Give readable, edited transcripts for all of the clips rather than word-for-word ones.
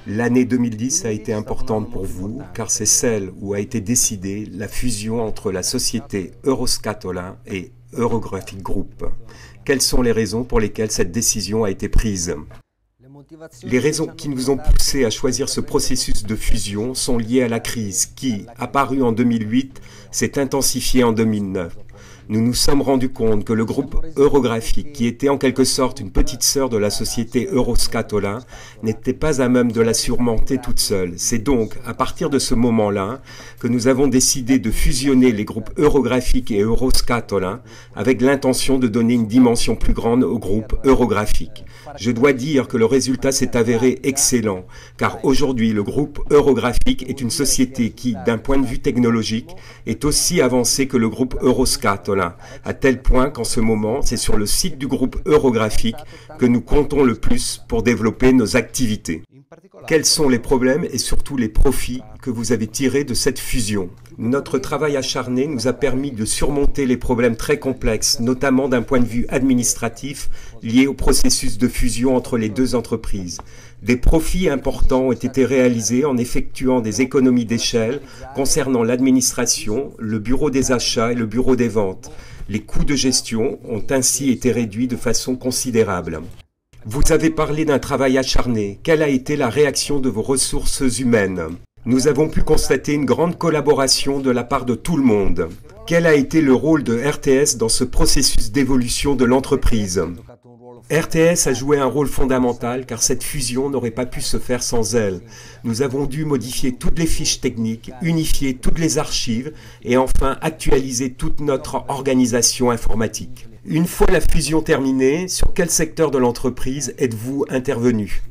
L'année 2010 a été importante pour vous car c'est celle où a été décidée la fusion entre la société Euroscatola et Eurographic Group. Quelles sont les raisons pour lesquelles cette décision a été prise? Les raisons qui nous ont poussés à choisir ce processus de fusion sont liées à la crise qui, apparue en 2008, s'est intensifiée en 2009. Nous nous sommes rendus compte que le groupe Eurographic, qui était en quelque sorte une petite sœur de la société Euroscatola, n'était pas à même de la surmonter toute seule. C'est donc à partir de ce moment-là que nous avons décidé de fusionner les groupes Eurographic et Euroscatola avec l'intention de donner une dimension plus grande au groupe Eurographic. Je dois dire que le résultat s'est avéré excellent, car aujourd'hui le groupe Eurographic est une société qui, d'un point de vue technologique, est aussi avancée que le groupe Euroscatola, à tel point qu'en ce moment, c'est sur le site du groupe Eurographic que nous comptons le plus pour développer nos activités. Quels sont les problèmes et surtout les profits que vous avez tirés de cette fusion? Notre travail acharné nous a permis de surmonter les problèmes très complexes, notamment d'un point de vue administratif, liés au processus de fusion entre les deux entreprises. Des profits importants ont été réalisés en effectuant des économies d'échelle concernant l'administration, le bureau des achats et le bureau des ventes. Les coûts de gestion ont ainsi été réduits de façon considérable. Vous avez parlé d'un travail acharné. Quelle a été la réaction de vos ressources humaines? Nous avons pu constater une grande collaboration de la part de tout le monde. Quel a été le rôle de RTS dans ce processus d'évolution de l'entreprise? RTS a joué un rôle fondamental car cette fusion n'aurait pas pu se faire sans elle. Nous avons dû modifier toutes les fiches techniques, unifier toutes les archives et enfin actualiser toute notre organisation informatique. Une fois la fusion terminée, sur quel secteur de l'entreprise êtes-vous intervenu?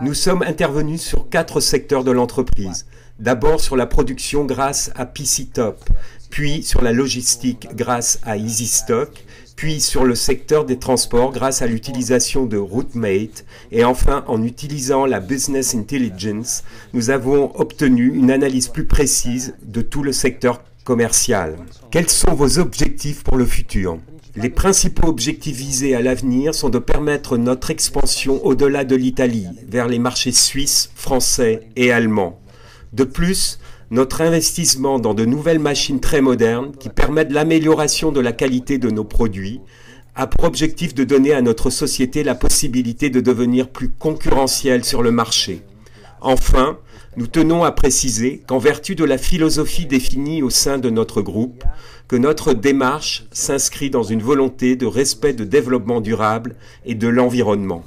Nous sommes intervenus sur 4 secteurs de l'entreprise. D'abord sur la production grâce à PCTop, puis sur la logistique grâce à EasyStock, puis sur le secteur des transports grâce à l'utilisation de Routmate, et enfin en utilisant la Business Intelligence, nous avons obtenu une analyse plus précise de tout le secteur commercial. Quels sont vos objectifs pour le futur? Les principaux objectifs visés à l'avenir sont de permettre notre expansion au-delà de l'Italie, vers les marchés suisses, français et allemands. De plus, notre investissement dans de nouvelles machines très modernes qui permettent l'amélioration de la qualité de nos produits a pour objectif de donner à notre société la possibilité de devenir plus concurrentielle sur le marché. Enfin, nous tenons à préciser qu'en vertu de la philosophie définie au sein de notre groupe, que notre démarche s'inscrit dans une volonté de respect de développement durable et de l'environnement.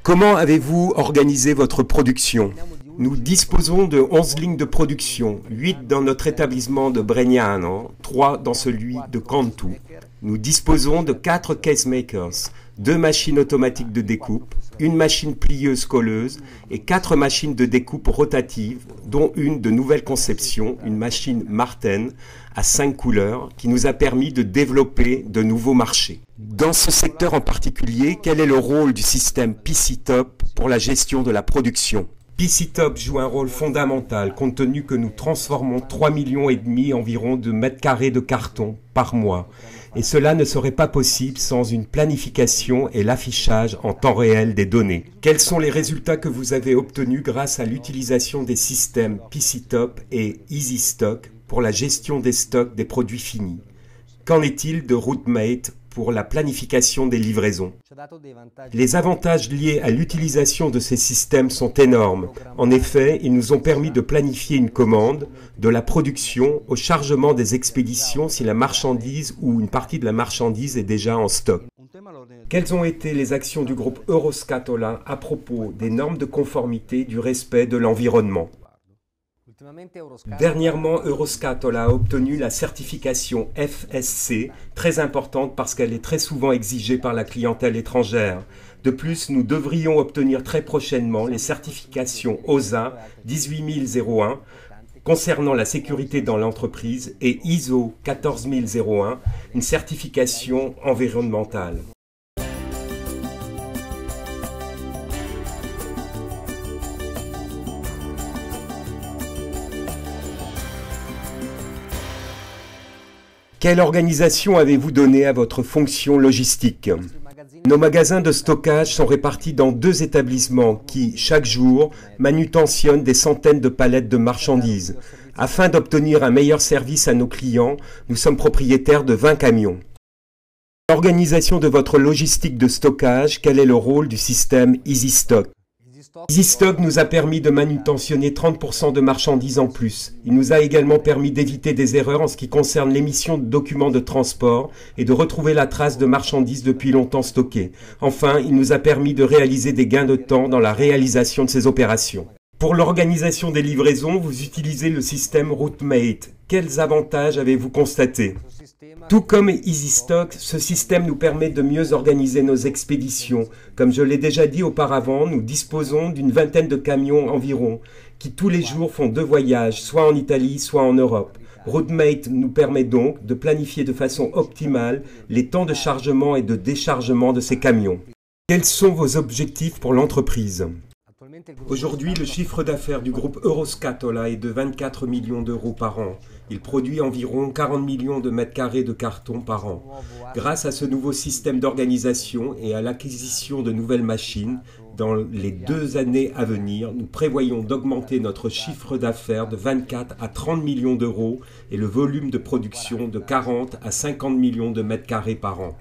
Comment avez-vous organisé votre production? Nous disposons de 11 lignes de production, 8 dans notre établissement de Bregnano, 3 dans celui de Cantu. Nous disposons de 4 casemakers, 2 machines automatiques de découpe, une machine plieuse-colleuse et 4 machines de découpe rotatives, dont une de nouvelle conception, une machine Marten à 5 couleurs, qui nous a permis de développer de nouveaux marchés. Dans ce secteur en particulier, quel est le rôle du système PCTop pour la gestion de la production? PCTop joue un rôle fondamental compte tenu que nous transformons 3,5 millions environ de mètres carrés de carton par mois. Et cela ne serait pas possible sans une planification et l'affichage en temps réel des données. Quels sont les résultats que vous avez obtenus grâce à l'utilisation des systèmes PCTop et EasyStock pour la gestion des stocks des produits finis? Qu'en est-il de Routmate pour la planification des livraisons? Les avantages liés à l'utilisation de ces systèmes sont énormes. En effet, ils nous ont permis de planifier une commande, de la production au chargement des expéditions si la marchandise ou une partie de la marchandise est déjà en stock. Quelles ont été les actions du groupe Euroscatola à propos des normes de conformité du respect de l'environnement? Dernièrement, Euroscatola a obtenu la certification FSC, très importante parce qu'elle est très souvent exigée par la clientèle étrangère. De plus, nous devrions obtenir très prochainement les certifications OSA 18001 concernant la sécurité dans l'entreprise et ISO 14001, une certification environnementale. Quelle organisation avez-vous donné à votre fonction logistique? Nos magasins de stockage sont répartis dans 2 établissements qui, chaque jour, manutentionnent des centaines de palettes de marchandises. Afin d'obtenir un meilleur service à nos clients, nous sommes propriétaires de 20 camions. L'organisation de votre logistique de stockage, quel est le rôle du système EasyStock? EasyStock nous a permis de manutentionner 30% de marchandises en plus. Il nous a également permis d'éviter des erreurs en ce qui concerne l'émission de documents de transport et de retrouver la trace de marchandises depuis longtemps stockées. Enfin, il nous a permis de réaliser des gains de temps dans la réalisation de ces opérations. Pour l'organisation des livraisons, vous utilisez le système Routemate. Quels avantages avez-vous constatés? Tout comme EasyStock, ce système nous permet de mieux organiser nos expéditions. Comme je l'ai déjà dit auparavant, nous disposons d'une vingtaine de camions environ, qui tous les jours font 2 voyages, soit en Italie, soit en Europe. Routemate nous permet donc de planifier de façon optimale les temps de chargement et de déchargement de ces camions. Quels sont vos objectifs pour l'entreprise? Aujourd'hui, le chiffre d'affaires du groupe Euroscatola est de 24 millions d'euros par an. Il produit environ 40 millions de mètres carrés de carton par an. Grâce à ce nouveau système d'organisation et à l'acquisition de nouvelles machines, dans les 2 années à venir, nous prévoyons d'augmenter notre chiffre d'affaires de 24 à 30 millions d'euros et le volume de production de 40 à 50 millions de mètres carrés par an.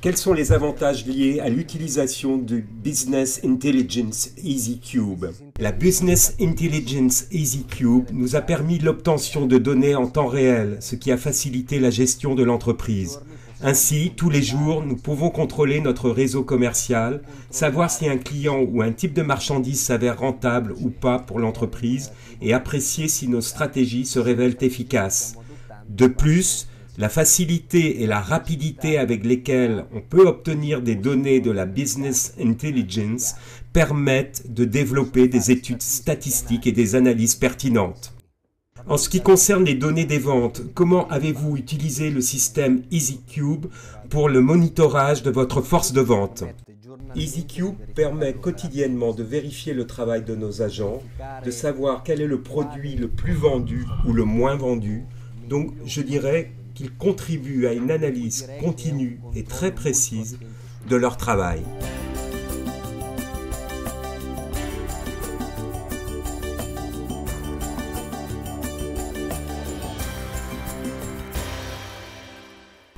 Quels sont les avantages liés à l'utilisation de Business Intelligence EasyCube? La Business Intelligence EasyCube nous a permis l'obtention de données en temps réel, ce qui a facilité la gestion de l'entreprise. Ainsi, tous les jours, nous pouvons contrôler notre réseau commercial, savoir si un client ou un type de marchandise s'avère rentable ou pas pour l'entreprise et apprécier si nos stratégies se révèlent efficaces. De plus, la facilité et la rapidité avec lesquelles on peut obtenir des données de la Business Intelligence permettent de développer des études statistiques et des analyses pertinentes. En ce qui concerne les données des ventes, comment avez-vous utilisé le système EasyCube pour le monitorage de votre force de vente? EasyCube permet quotidiennement de vérifier le travail de nos agents, de savoir quel est le produit le plus vendu ou le moins vendu. Donc, je dirais qu'ils contribuent à une analyse continue et très précise de leur travail.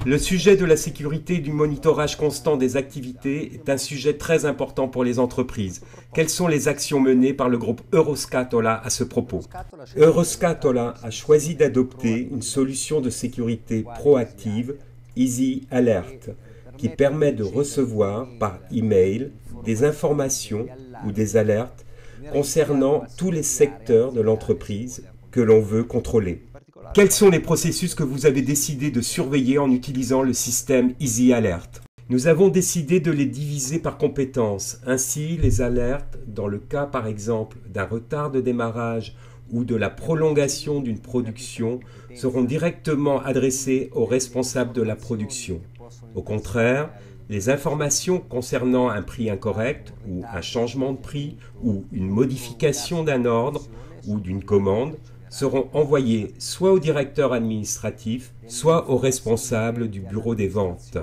Le sujet de la sécurité et du monitorage constant des activités est un sujet très important pour les entreprises. Quelles sont les actions menées par le groupe Euroscatola à ce propos? Euroscatola a choisi d'adopter une solution de sécurité proactive, Easy Alert, qui permet de recevoir par email des informations ou des alertes concernant tous les secteurs de l'entreprise que l'on veut contrôler. Quels sont les processus que vous avez décidé de surveiller en utilisant le système Easy Alert? Nous avons décidé de les diviser par compétences. Ainsi, les alertes, dans le cas par exemple d'un retard de démarrage ou de la prolongation d'une production, seront directement adressées aux responsables de la production. Au contraire, les informations concernant un prix incorrect ou un changement de prix ou une modification d'un ordre ou d'une commande seront envoyés soit au directeur administratif, soit au responsable du bureau des ventes.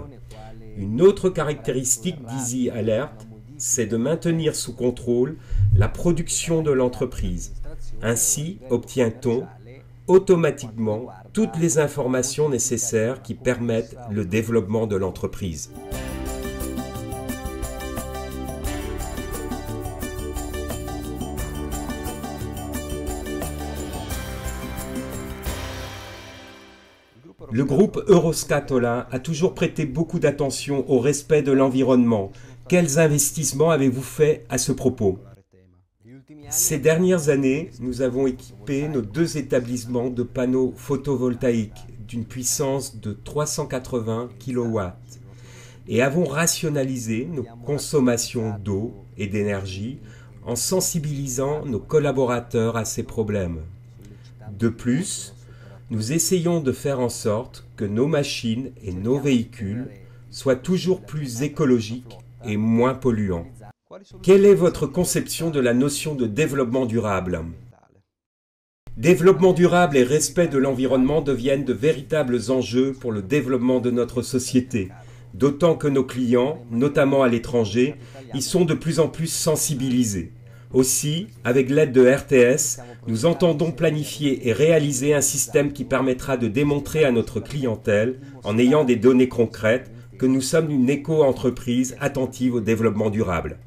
Une autre caractéristique d'Easy Alert, c'est de maintenir sous contrôle la production de l'entreprise. Ainsi obtient-on automatiquement toutes les informations nécessaires qui permettent le développement de l'entreprise. Le groupe Euroscatola a toujours prêté beaucoup d'attention au respect de l'environnement. Quels investissements avez-vous fait à ce propos? Ces dernières années, nous avons équipé nos 2 établissements de panneaux photovoltaïques d'une puissance de 380 kW et avons rationalisé nos consommations d'eau et d'énergie en sensibilisant nos collaborateurs à ces problèmes. De plus, nous essayons de faire en sorte que nos machines et nos véhicules soit toujours plus écologique et moins polluant. Quelle est votre conception de la notion de développement durable ? Développement durable et respect de l'environnement deviennent de véritables enjeux pour le développement de notre société, d'autant que nos clients, notamment à l'étranger, y sont de plus en plus sensibilisés. Aussi, avec l'aide de RTS, nous entendons planifier et réaliser un système qui permettra de démontrer à notre clientèle, en ayant des données concrètes, que nous sommes une éco-entreprise attentive au développement durable.